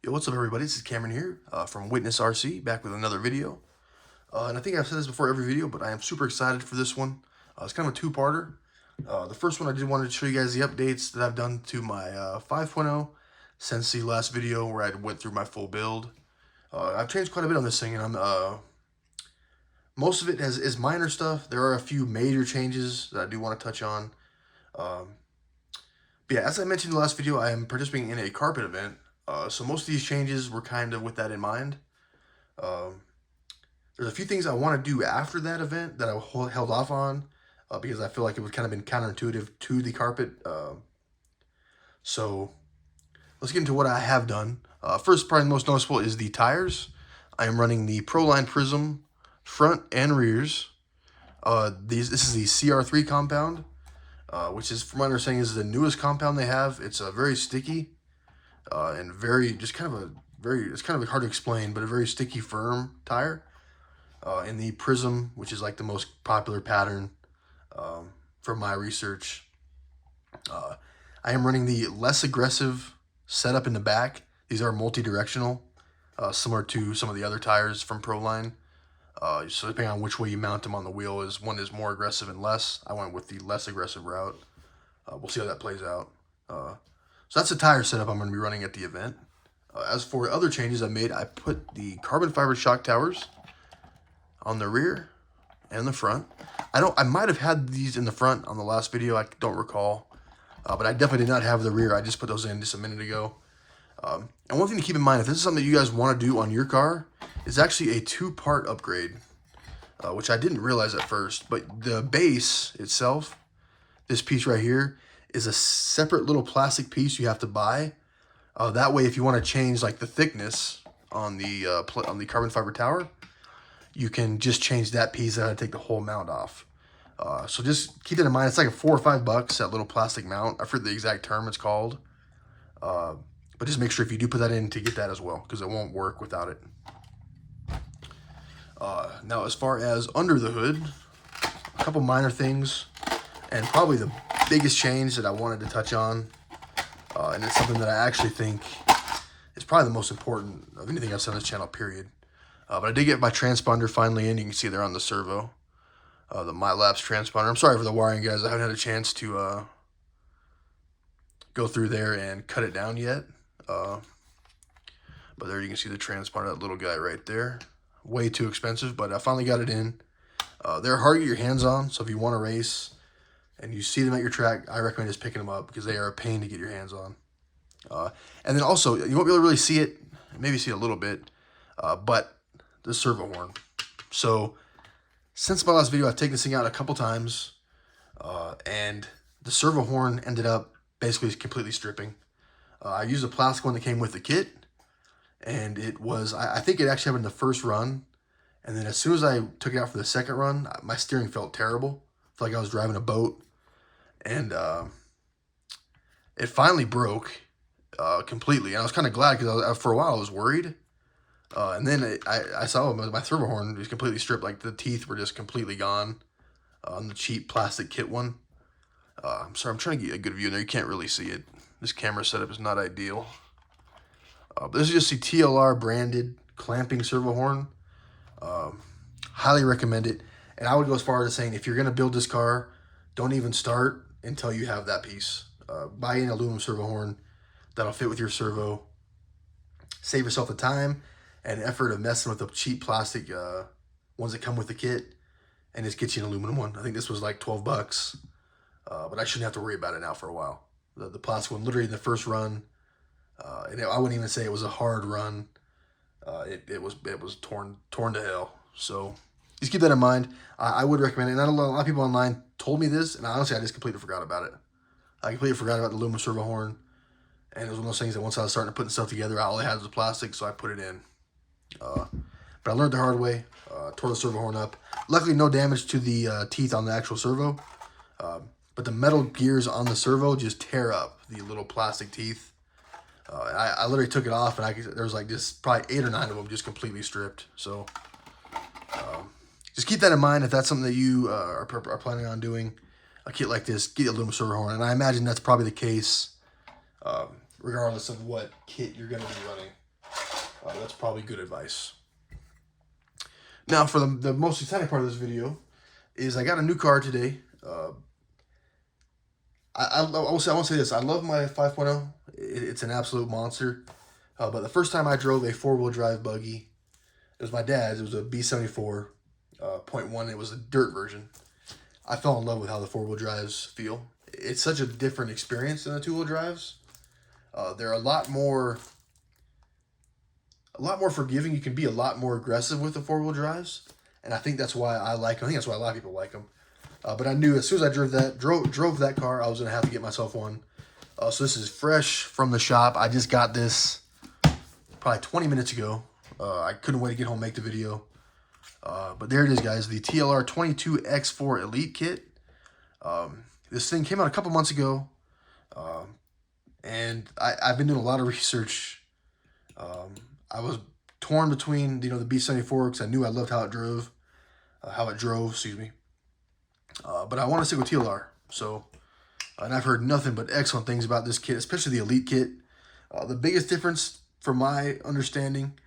Yo, what's up everybody? This is Cameron here from Witness RC, back with another video. And I think I've said this before every video, but I am super excited for this one. It's kind of a two-parter. The first one I did want to show you guys the updates that I've done to my 5.0 since the last video where I went through my full build. I've changed quite a bit on this thing, and most of it is minor stuff. There are a few major changes that I do want to touch on. But yeah, as I mentioned in the last video, I am participating in a carpet event. So most of these changes were kind of with that in mind. There's a few things I want to do after that event that I held off on because I feel like it would kind of been counterintuitive to the carpet. So let's get into what I have done. First, probably the most noticeable is the tires. I am running the Proline Prism front and rears. This is the CR3 compound, which is, from my understanding, is the newest compound they have. It's very sticky. And it's kind of hard to explain, but a very sticky, firm tire. In the Prism, which is like the most popular pattern from my research. I am running the less aggressive setup in the back. These are multi-directional, similar to some of the other tires from Proline. So depending on which way you mount them on the wheel, one is more aggressive and less. I went with the less aggressive route. We'll see how that plays out. So that's the tire setup I'm going to be running at the event. As for other changes I made, I put the carbon fiber shock towers on the rear and the front. I might have had these in the front on the last video. I don't recall. But I definitely did not have the rear. I just put those in just a minute ago. And one thing to keep in mind, if this is something that you guys want to do on your car, it's actually a two-part upgrade, which I didn't realize at first. But the base itself, this piece right here, is a separate little plastic piece you have to buy. That way, if you want to change like the thickness on the carbon fiber tower, you can just change that piece and take the whole mount off. So just keep that in mind. It's like $4 or $5, that little plastic mount. I forget the exact term it's called. But just make sure if you do put that in to get that as well, because it won't work without it. Now, as far as under the hood, a couple minor things, and probably the biggest change that I wanted to touch on, and it's something that I actually think is probably the most important of anything I've said on this channel, period. But I did get my transponder finally in. You can see there on the servo, the MyLapse transponder. I'm sorry for the wiring, guys. I haven't had a chance to go through there and cut it down yet. But there you can see the transponder, that little guy right there. Way too expensive, but I finally got it in. They're hard to get your hands on, so if you want to race and you see them at your track, I recommend just picking them up because they are a pain to get your hands on. And then also, you won't be able to really see it, maybe see it a little bit, but the servo horn. So since my last video, I've taken this thing out a couple times, and the servo horn ended up basically completely stripping. I used a plastic one that came with the kit, and it was, I think it actually happened the first run, and then as soon as I took it out for the second run, my steering felt terrible. I felt like I was driving a boat, and it finally broke completely, and I was kind of glad because for a while I was worried. And then I saw my servo horn was completely stripped. Like the teeth were just completely gone on the cheap plastic kit one. I'm sorry, I'm trying to get a good view in there. You can't really see it. This camera setup is not ideal. But this is just the TLR branded clamping servo horn. Highly recommend it. And I would go as far as saying, if you're going to build this car, don't even start until you have that piece. Buy an aluminum servo horn that'll fit with your servo. Save yourself the time and effort of messing with the cheap plastic ones that come with the kit, and just get you an aluminum one. I think this was like $12, but I shouldn't have to worry about it now for a while. The plastic one, literally in the first run, and I wouldn't even say it was a hard run. It was torn to hell. So just keep that in mind. I would recommend it. And a lot of people online told me this, and honestly, I just completely forgot about it. I completely forgot about the aluminum servo horn. And it was one of those things that once I was starting to put stuff together, all I had was the plastic, so I put it in. But I learned the hard way, tore the servo horn up. Luckily, no damage to the teeth on the actual servo. But the metal gears on the servo just tear up the little plastic teeth. I literally took it off, and there was like just probably 8 or 9 of them just completely stripped. So just keep that in mind if that's something that you are planning on doing. A kit like this, get a aluminum servo horn. And I imagine that's probably the case regardless of what kit you're going to be running. That's probably good advice. Now, for the most exciting part of this video is I got a new car today. I want to say this. I love my 5.0. It's an absolute monster. But the first time I drove a four-wheel drive buggy, it was my dad's. It was a B74 .1. It was a dirt version. I fell in love with how the four-wheel drives feel. It's such a different experience than the two-wheel drives. They're a lot more forgiving. You can be a lot more aggressive with the four-wheel drives, and I think that's why I like them. I think that's why a lot of people like them. But I knew as soon as I drove that car, I was gonna have to get myself one. So this is fresh from the shop. I just got this probably 20 minutes ago. I couldn't wait to get home and make the video. But there it is, guys. The TLR 22X4 Elite Kit. This thing came out a couple months ago. And I've been doing a lot of research. I was torn between, the B74 because I knew I loved how it drove. Excuse me. But I want to stick with TLR. So, and I've heard nothing but excellent things about this kit, especially the Elite Kit. The biggest difference, from my understanding,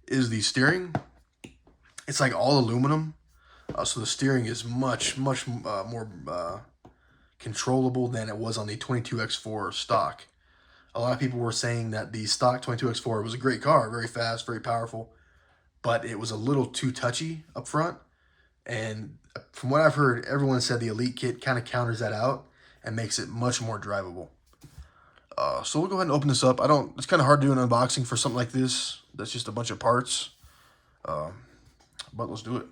is the steering. It's like all aluminum. So the steering is much more controllable than it was on the 22X4 stock. A lot of people were saying that the stock 22X4 was a great car, very fast, very powerful, but it was a little too touchy up front. And from what I've heard, everyone said the Elite Kit kind of counters that out and makes it much more drivable. So we'll go ahead and open this up. It's kind of hard to do an unboxing for something like this. That's just a bunch of parts. But let's do it.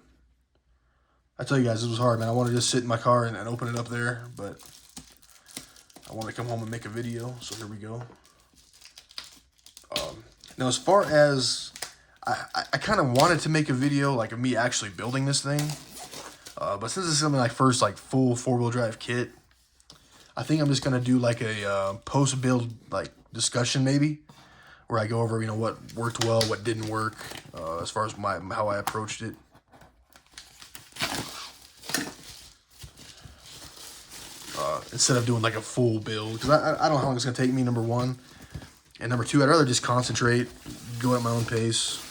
I tell you guys, this was hard, man. I want to just sit in my car and open it up there, but I want to come home and make a video, so here we go. Now, as far as I kind of wanted to make a video like of me actually building this thing, but since it's something like first like full four-wheel drive kit, I think I'm just gonna do like a post-build like discussion maybe, where I go over what worked well, what didn't work, as far as how I approached it. Instead of doing like a full build, because I don't know how long it's gonna take me, number one, and number two, I'd rather just concentrate, go at my own pace,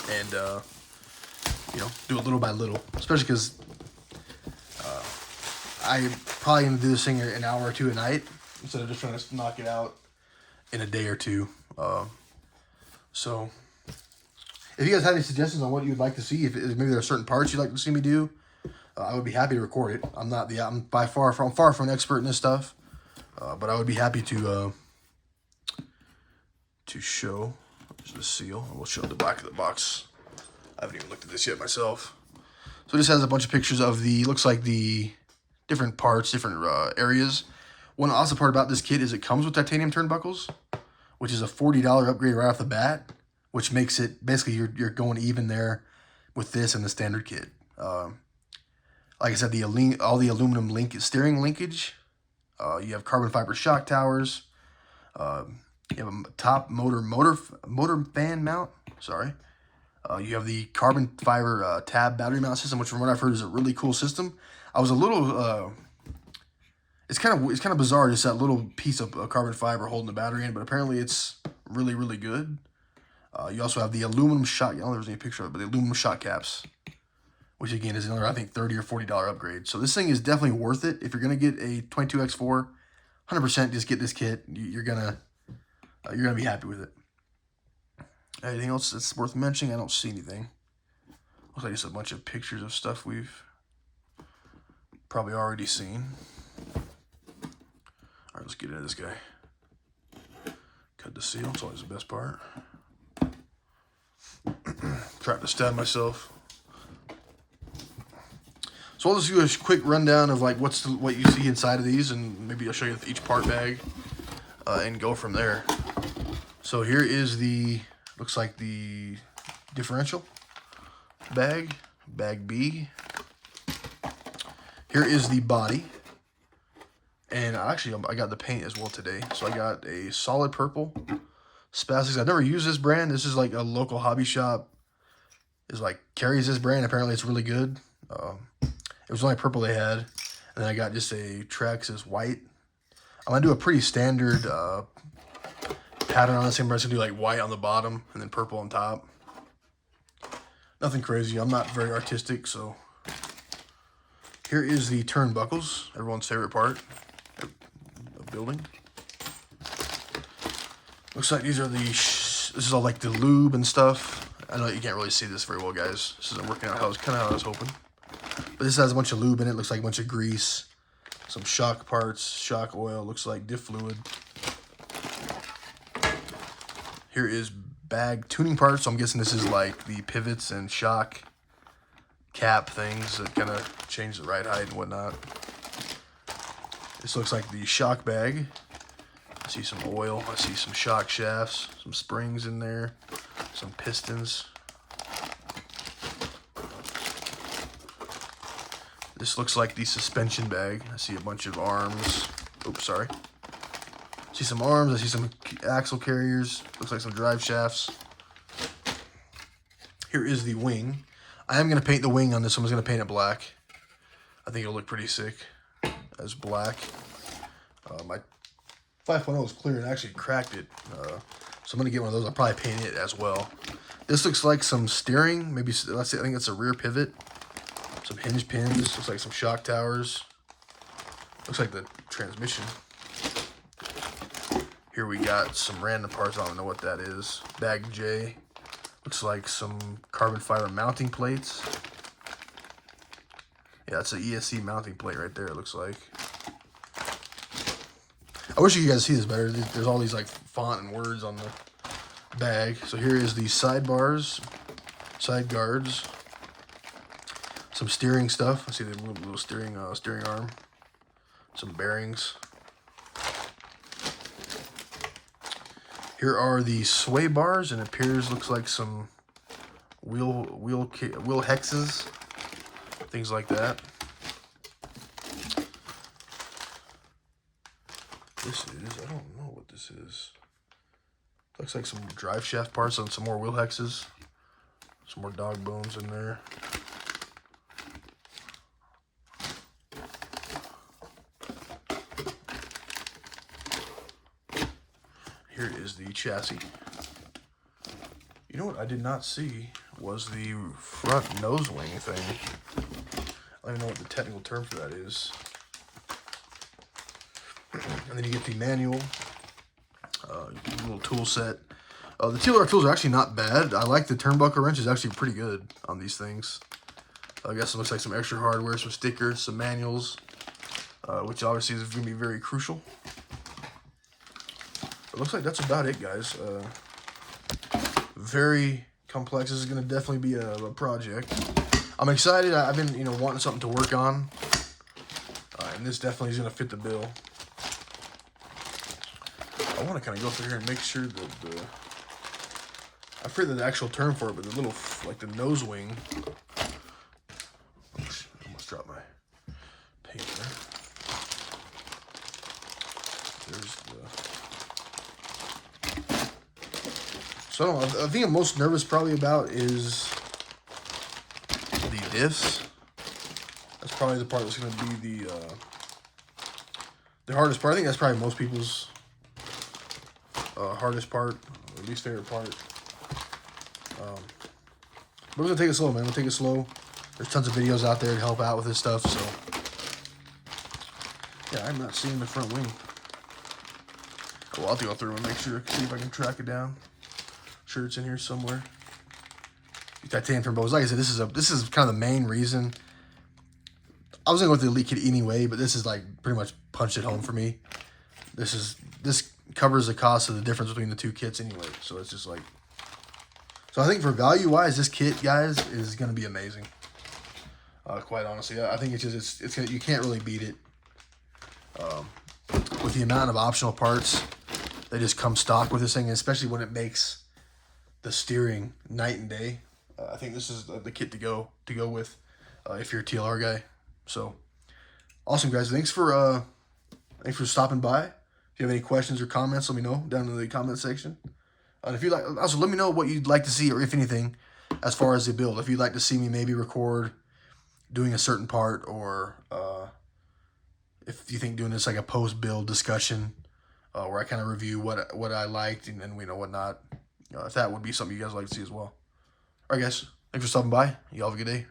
and do it little by little. Especially because I'm probably gonna do this thing an hour or two a night instead of just trying to knock it out in a day or two. So if you guys have any suggestions on what you'd like to see, if maybe there are certain parts you'd like to see me do, I would be happy to record it. I'm far from an expert in this stuff, but I would be happy to show. There's the seal, and we'll show the back of the box. I haven't even looked at this yet myself. So this has a bunch of pictures of looks like the different parts, different areas. One awesome part about this kit is it comes with titanium turnbuckles, which is a $40 upgrade right off the bat, which makes it basically you're going even there with this and the standard kit. Like I said, all the aluminum steering linkage. You have carbon fiber shock towers. You have a top motor fan mount. Sorry. You have the carbon fiber tab battery mount system, which from what I've heard is a really cool system. I was a little. It's kind of bizarre, just that little piece of carbon fiber holding the battery in, but apparently it's really, really good. You also have the aluminum shock. I don't know if there's any picture of it, but the aluminum shock caps, which again is another, I think, $30 or $40 upgrade. So this thing is definitely worth it. If you're gonna get a 22X4, 100% just get this kit. You're gonna be happy with it. Anything else that's worth mentioning? I don't see anything. Looks like just a bunch of pictures of stuff we've probably already seen. All right, let's get into this guy. Cut the seal. It's always the best part. Trying to stab myself. So I'll just do a quick rundown of like what you see inside of these, and maybe I'll show you each part bag and go from there. So here is looks like the differential bag B. Here is the body, and actually I got the paint as well today. So I got a solid purple Spastics. I've never used this brand. This is like a local hobby shop carries this brand. Apparently it's really good. It was the only purple they had, and then I got just a Traxxas white. I'm gonna do a pretty standard pattern on this. I'm just gonna do like white on the bottom and then purple on top. Nothing crazy. I'm not very artistic, so. Here is the turnbuckles, everyone's favorite part of building. Looks like these are this is all like the lube and stuff. I know you can't really see this very well, guys. This isn't working out kind of how I was hoping. But this has a bunch of lube in it. Looks like a bunch of grease, some shock parts, shock oil. Looks like diff fluid. Here is bag tuning parts. So I'm guessing this is like the pivots and shock cap things that kind of change the ride height and whatnot. This looks like the shock bag. I see some oil. I see some shock shafts, some springs in there, some pistons. This looks like the suspension bag. I see a bunch of arms. Oops, sorry. I see some arms. I see some axle carriers. Looks like some drive shafts. Here is the wing. I am going to paint the wing on this one. I'm just going to paint it black. I think it'll look pretty sick as black. My 5.0 is clear and I actually cracked it. So I'm going to get one of those. I'll probably paint it as well. This looks like some steering. Maybe, let's see, I think it's a rear pivot. Some hinge pins. Looks like some shock towers. Looks like the transmission. Here we got some random parts. I don't know what that is. Bag J. Looks like some carbon fiber mounting plates. Yeah, it's an ESC mounting plate right there, it looks like. I wish you guys see this better. There's all these like font and words on the bag. So here is the sidebars, side guards, some steering stuff. I see the little steering arm, some bearings. Here are the sway bars, and it looks like some wheel hexes, things like that. This is, I don't know what this is. Looks like some drive shaft parts and some more wheel hexes. Some more dog bones in there. Here is the chassis. You know what I did not see was the front nose wing thing. I don't even know what the technical term for that is. And then you get the manual, little tool set. The TLR tools are actually not bad. I like the turnbuckle wrench. Is actually pretty good on these things. I guess it looks like some extra hardware, some stickers, some manuals, which obviously is going to be very crucial. It looks like that's about it, guys. Very complex. This is going to definitely be a project. I'm excited. I've been, wanting something to work on, and this definitely is going to fit the bill. I want to kind of go through here and make sure that I forget the actual term for it, but the little, like the nose wing. Oops, I almost dropped my paint there. There's the. So I think I'm most nervous probably about is the diffs. That's probably the part that's going to be the hardest part. I think that's probably most people's hardest part, or least favorite part. But we're going to take it slow, man. We'll take it slow. There's tons of videos out there to help out with this stuff, so. Yeah, I'm not seeing the front wing. Cool, I'll have to go through and make sure, see if I can track it down. Sure, it's in here somewhere. Titanium turbos. Like I said, this is kind of the main reason. I was gonna go with the Elite kit anyway, but this is like pretty much punched it home for me. This covers the cost of the difference between the two kits anyway. So it's just like. So I think for value wise, this kit, guys, is gonna be amazing. Quite honestly, I think it's gonna, you can't really beat it. With the amount of optional parts that just come stock with this thing, especially when it makes the steering night and day. I think this is the kit to go with if you're a TLR guy. So awesome, guys! Thanks for stopping by. If you have any questions or comments, let me know down in the comment section. If you like, also let me know what you'd like to see, or if anything, as far as the build. If you'd like to see me maybe record doing a certain part, or if you think doing this like a post-build discussion where I kind of review what I liked and what not. If that would be something you guys like to see as well. All right, guys. Thanks for stopping by. You all have a good day.